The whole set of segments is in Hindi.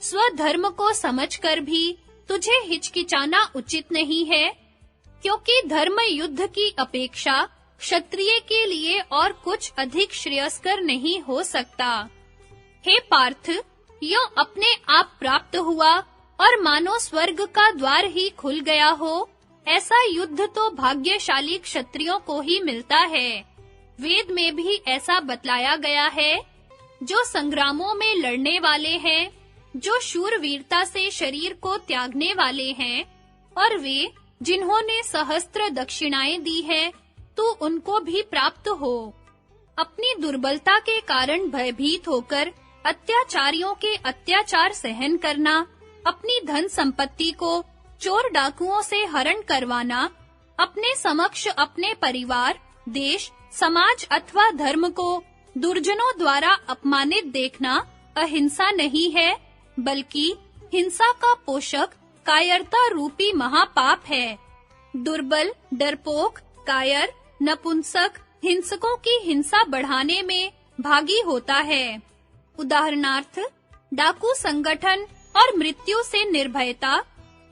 स्वधर्म को समझकर भी तुझे हिचकिचाना उचित नहीं है, क्योंकि धर्म युद्ध की अपेक्षा क्षत्रिय के लिए और कुछ अधिक श्रेयस्कर नहीं हो सकता। हे पार्थ, यो अपने आप प्राप्त हुआ और मानो स्वर्ग का द्वार ही खुल गया हो, ऐसा युद्ध तो भाग्यशाली क्षत्रियों को ही मिलता है। वेद में भी ऐसा बतलाया गया है, जो संग्रामों में लड़ने वाले हैं, जो शूरवीरता से शरीर को त्यागने वाले हैं, और वे जिन्होंने सहस्त्र दक्षिणाएं दी है, तो उनको भी प्राप्त हो। अपनी दुर्बलता के कारण भयभीत होकर अत्याचारियों के अत्याचार सहन करना, अपनी धन संपत्ति को चोर डाकुओं से हरण करवाना, अपने समक्ष अपने परिवार, देश, समाज अथवा धर्म को दुर्जनों द्वारा अपमानित देखना अहिंसा नहीं है, बल्कि हिंसा का पोषक कायरता रूपी महापाप है। दुर्बल, डरपोक, कायर, नपुंसक हिंसकों की हिंसा बढ़ाने में भागी होता है। उदाहरणार्थ, डाकू संगठन और मृत्यु से निर्भयता,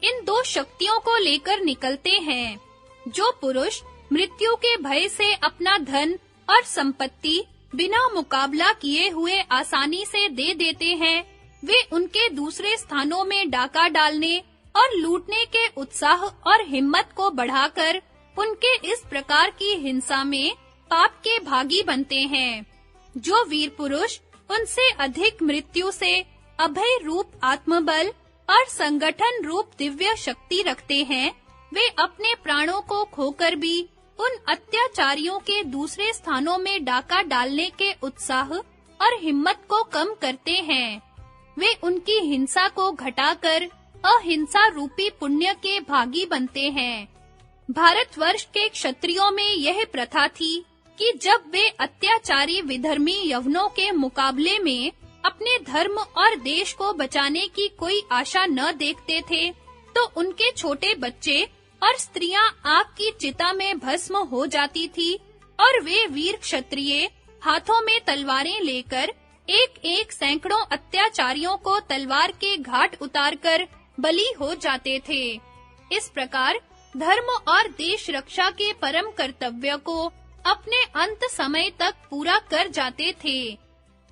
इन दो शक्तियों को लेकर निकलते हैं। जो पुरुष मृत्यु के भय से अपना धन और संपत्ति बिना मुकाबला किए हुए आसानी से दे देते हैं, वे उनके दूसरे स्थानों में डाका डालने और लूटने के उत्साह और हिम्मत को बढ़ाकर उनके इस प्रकार की हिंसा में पाप के भागी बनते हैं। जो वीर पुरुष उनसे अधिक मृत्यु से अभय रूप आत्मबल और संगठन रूप दिव्य शक्ति रखते हैं, वे अपने प्राणों को खोकर भी उन अत्याचारियों के दूसरे स्थानों में डाका डालने के उत्साह और हिम्मत को कम करते हैं। वे उनकी हिंसा को घटाकर अहिंसा रूपी पुण्य के भागी बनते हैं। भारतवर्ष के क्षत्रियों में यह प्रथा थी कि जब वे अत्याचारी विधर्मी यवनों के मुकाबले में अपने धर्म और देश को बचाने की कोई आशा न देखते थे, तो उनके छोटे बच्चे और स्त्रियां आग की चिता में भस्म हो जाती थी और वे वीर क्षत्रिय हाथों में तलवारें लेकर एक-एक सैकड़ों अत्याचारियों को तलवार के घाट उतारकर बली हो जाते थे। इस प्रकार धर्म और देश रक्षा के परम कर्तव्य को अपने अंत समय तक पूरा कर जाते थे।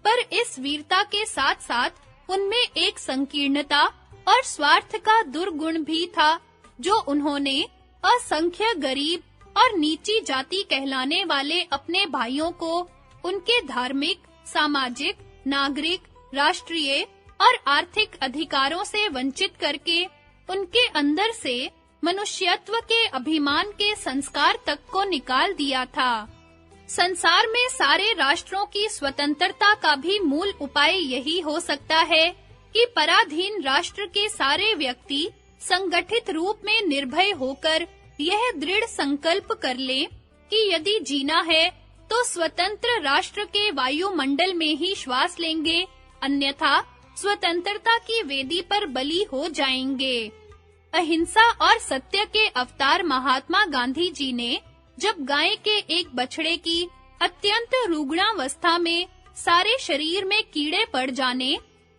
पर इस वीरता के साथ-साथ उनमें एक संकीर्णता और स्वार्थ का दुर्गुण भी था, जो उन्होंने असंख्य गरीब और नीची जाति कहलाने वाले अपने भाइयों को उनके धार्मिक, सामाजिक, नागरिक, राष्ट्रीय और आर्थिक अधिकारों से वंचित करके उनके अंदर से मनुष्यत्व के अभिमान के संस्कार तक को निकाल दिया था। संसार में सारे राष्ट्रों की स्वतंत्रता का भी मूल उपाय यही हो सकता है कि पराधीन राष्ट्र के सारे व्यक्ति संगठित रूप में निर्भय होकर यह दृढ़ संकल्प कर लें कि यदि जीना है तो स्वतंत्र राष्ट्र के वायुमंडल में ही श्वास लेंगे, अन्यथा स्वतंत्रता की वेदी पर बली हो जाएंगे। अहिंसा और सत्य के अवतार महात्मा गांधी जी ने जब गाय के एक बछड़े की अत्यंत रुग्णावस्था में सारे शरीर में कीड़े पड़ जाने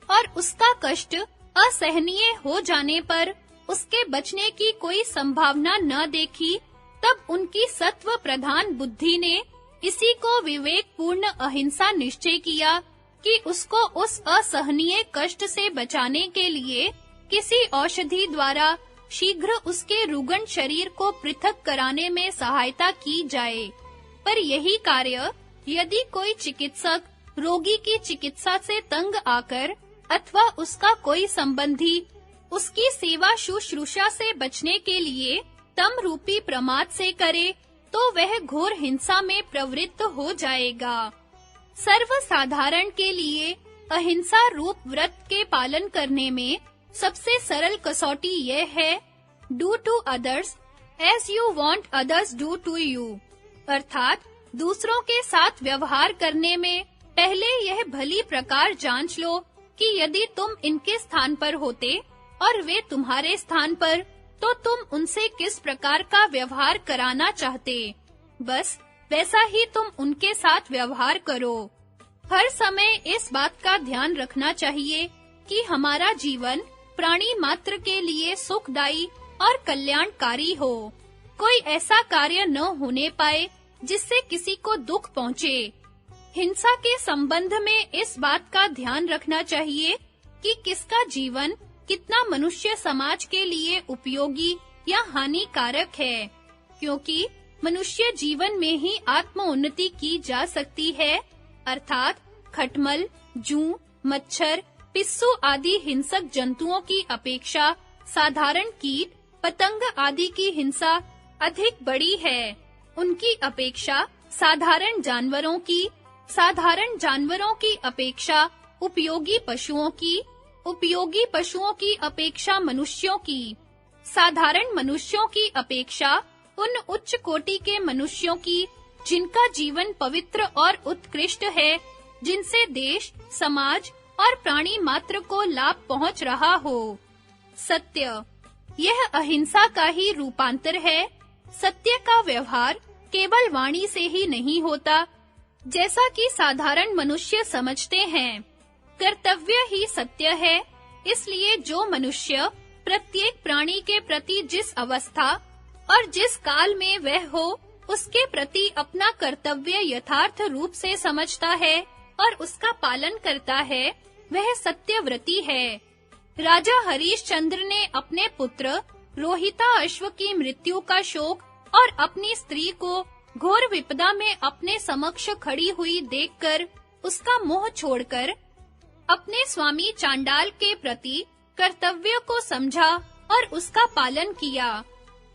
और उसका कष्ट असहनीय हो जाने पर उसके बचने की कोई संभावना न देखी, तब उनकी सत्व प्रधान बुद्धि ने इसी को विवेकपूर्ण अहिंसा निश्चय किया कि उसको उस असहनीय कष्ट से बचाने के लिए किसी औषधि द्वारा शीघ्र उसके रुग्ण शरीर को पृथक कराने में सहायता की जाए। पर यही कार्य यदि कोई चिकित्सक रोगी की चिकित्सा से तंग आकर अथवा उसका कोई संबंधी उसकी सेवा शुश्रूषा से बचने के लिए तम रूपी प्रमाद से करे, तो वह घोर हिंसा में प्रवृत्त हो जाएगा। सर्वसाधारण के लिए अहिंसा रूप व्रत के पालन करने में सबसे सरल कसौटी यह है, do to others as you want others do to you। अर्थात दूसरों के साथ व्यवहार करने में पहले यह भली प्रकार जांच लो कि यदि तुम इनके स्थान पर होते और वे तुम्हारे स्थान पर, तो तुम उनसे किस प्रकार का व्यवहार कराना चाहते। बस वैसा ही तुम उनके साथ व्यवहार करो। हर समय इस बात का ध्यान रखना चाहिए कि हमारा जीवन प्राणी मात्र के लिए सुखदायी और कल्याणकारी हो। कोई ऐसा कार्य न होने पाए जिससे किसी को दुख पहुंचे। हिंसा के संबंध में इस बात का ध्यान रखना चाहिए कि किसका जीवन कितना मनुष्य समाज के लिए उपयोगी या हानिकारक है, क्योंकि मनुष्य जीवन में ही आत्मोन्नति की जा सकती है, अर्थात खटमल, जूं, मच्छर, पिस्सू आदि हिंसक जंतुओं की अपेक्षा साधारण कीट, पतंग आदि की हिंसा अधिक बड़ी है। उनकी अपेक्षा साधारण जानवरों की अपेक्षा उपयोगी पशुओं की अपेक्षा मनुष्यों की, साधारण मनुष्यों की अपेक्षा उन उच्च कोटि के मनुष्यों की जिनका जीवन पवित्र और उत्कृष्ट है, जिनसे देश, समाज और प्राणी मात्र को लाभ पहुंच रहा हो। सत्य, यह अहिंसा का ही रूपांतर है। सत्य का व्यवहार केवल वाणी से ही नहीं होता, जैसा कि साधारण मनुष्य समझते हैं। कर्तव्य ही सत्य है। इसलिए जो मनुष्य प्रत्येक प्राणी के प्रति जिस अवस्था और जिस काल में वह हो, उसके प्रति अपना कर्तव्य यथार्थ रूप से समझता है और उसका पालन करता है, वह सत्यव्रती है। राजा हरिश्चंद्र ने अपने पुत्र रोहिताश्व की मृत्यु का शोक और अपनी स्त्री को घोर विपदा में अपने समक्ष खड़ी हुई देखकर उसका मोह छोड़कर अपने स्वामी चांडाल के प्रति कर्तव्य को समझा और उसका पालन किया।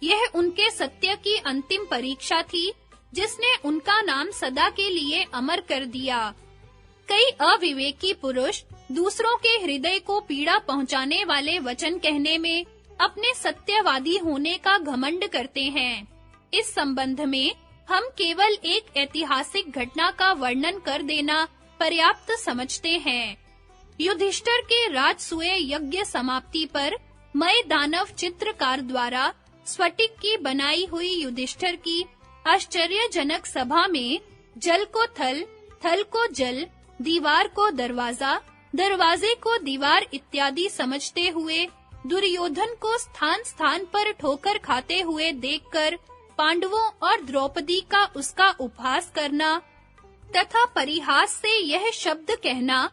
यह उनके सत्य की अंतिम परीक्षा थी, जिसने उनका नाम सदा के लिए अमर कर दिया। कई अविवेकी पुरुष दूसरों के हृदय को पीड़ा पहुंचाने वाले वचन कहने में अपने सत्यवादी होने का घमंड करते हैं। इस संबंध में हम केवल एक ऐतिहासिक घटना का वर्णन कर देना पर्याप्त समझते हैं। युधिष्ठिर के राजसूय यज्ञ समाप्ति पर मय दानव चित्रकार द्वारा स्फटिक की बनाई हुई युधिष्ठिर की आश्चर्यजनक सभा में जल को थल, थल को जल, दीवार को दरवाजा, दरवाजे को दीवार इत्यादि समझते हुए दुर्योधन को स्थान-स्थान पर ठोकर खाते हुए देखकर पांडवों और द्रौपदी का उसका उपहास करना तथा परिहास से यह शब्द कहना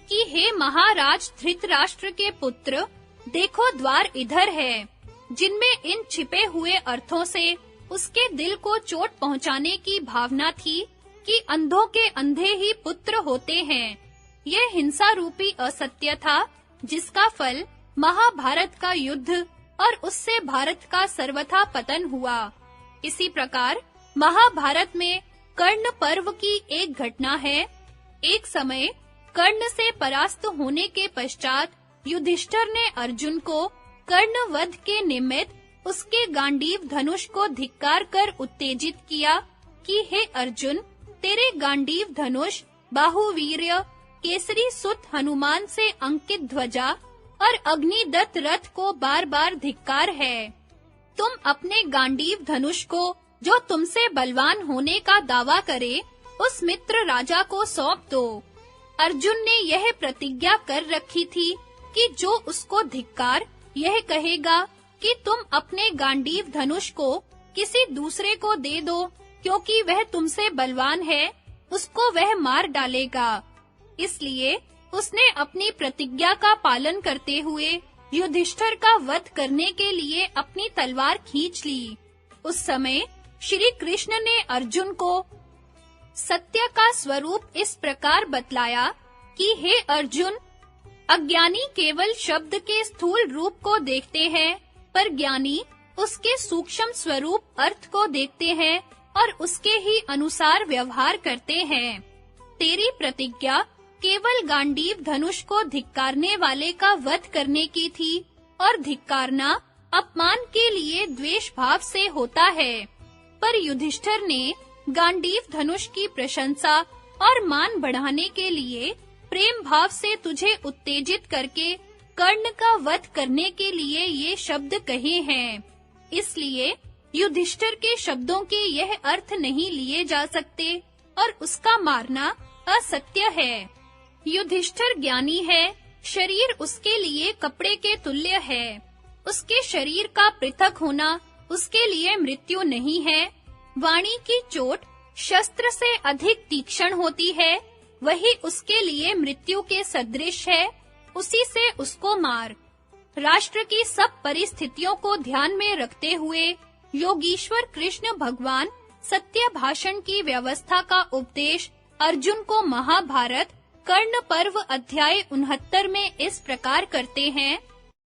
कि हे महाराज धृतराष्ट्र के पुत्र, देखो द्वार इधर है, जिनमें इन छिपे हुए अर्थों से उसके दिल को चोट पहुंचाने की भावना थी कि अंधों के अंधे ही पुत्र होते हैं। यह हिंसा रूपी असत्य था, जिसका फल महाभारत का युद्ध और उससे भारत का सर्वथा पतन हुआ। इसी प्रकार महाभारत में कर्ण पर्व की एक घटना है। एक समय कर्ण से परास्त होने के पश्चात युधिष्ठिर ने अर्जुन को कर्ण वध के निमित्त उसके गांडीव धनुष को धिक्कार कर उत्तेजित किया कि हे अर्जुन, तेरे गांडीव धनुष बाहुवीर्य, केसरी सुत हनुमान से अंकित ध्वजा और अग्निदत्त रथ को बार-बार धिक्कार है। तुम अपने गांडीव धनुष को, जो तुमसे बलवान होने का दावा करे, उस मित्र राजा को सौंप दो। अर्जुन ने यह प्रतिज्ञा कर रखी थी कि जो उसको धिक्कार यह कहेगा कि तुम अपने गांडीव धनुष को किसी दूसरे को दे दो क्योंकि वह तुमसे बलवान है, उसको वह मार डालेगा। इसलिए उसने अपनी प्रतिज्ञा का पालन करते हुए युधिष्ठिर का वध करने के लिए अपनी तलवार खींच ली। उस समय श्री कृष्ण ने अर्जुन को सत्य का स्वरूप इस प्रकार बतलाया कि हे अर्जुन, अज्ञानी केवल शब्द के स्थूल रूप को देखते हैं, पर ज्ञानी उसके सूक्ष्म स्वरूप अर्थ को देखते हैं और उसके ही अनुसार व्यवहार करते हैं। तेरी प्रतिज्ञा केवल गांडीव धनुष को धिक्कारने वाले का वध करने की थी, और धिक्कारना अपमान के लिए द्वेष भाव से होता है। पर युधिष्ठिर ने गांडीव धनुष की प्रशंसा और मान बढ़ाने के लिए प्रेम भाव से तुझे उत्तेजित करके कर्ण का वध करने के लिए ये शब्द कहे हैं। इसलिए युधिष्ठिर के शब्दों के यह अर्थ नहीं लिए जा सकते और उसका मारना असत्य है। युधिष्ठिर ज्ञानी है, शरीर उसके लिए कपड़े के तुल्य है। उसके शरीर का पृथक होना उसके लिए मृत्यु नहीं है। वाणी की चोट शस्त्र से अधिक तीक्ष्ण होती है, वही उसके लिए मृत्यु के सदृश है, उसी से उसको मार। राष्ट्र की सब परिस्थितियों को ध्यान में रखते हुए योगीश्वर कृष्ण भगवान सत्य भाषण की व्यवस्था का उपदेश अर्जुन को महाभारत कर्ण पर्व अध्याय 69 में इस प्रकार करते हैं।